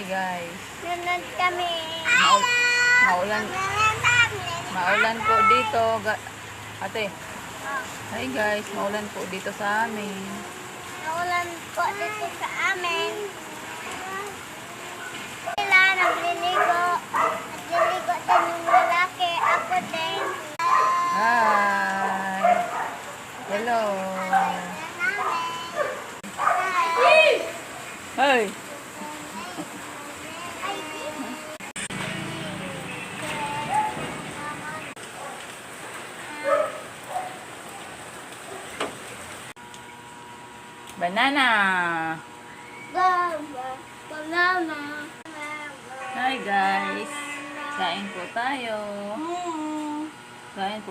Hi guys. Nanood kami. Maulan. Maulan po dito. Ate. Hi guys, maulan po dito sa amin. Naulan po dito sa amin. Sila nagliligo. Nagliligo din yung lalaki. Ako din. Hi. Hello. Hi. Banana. Banana. Hi guys. Kain po tayo. Kain po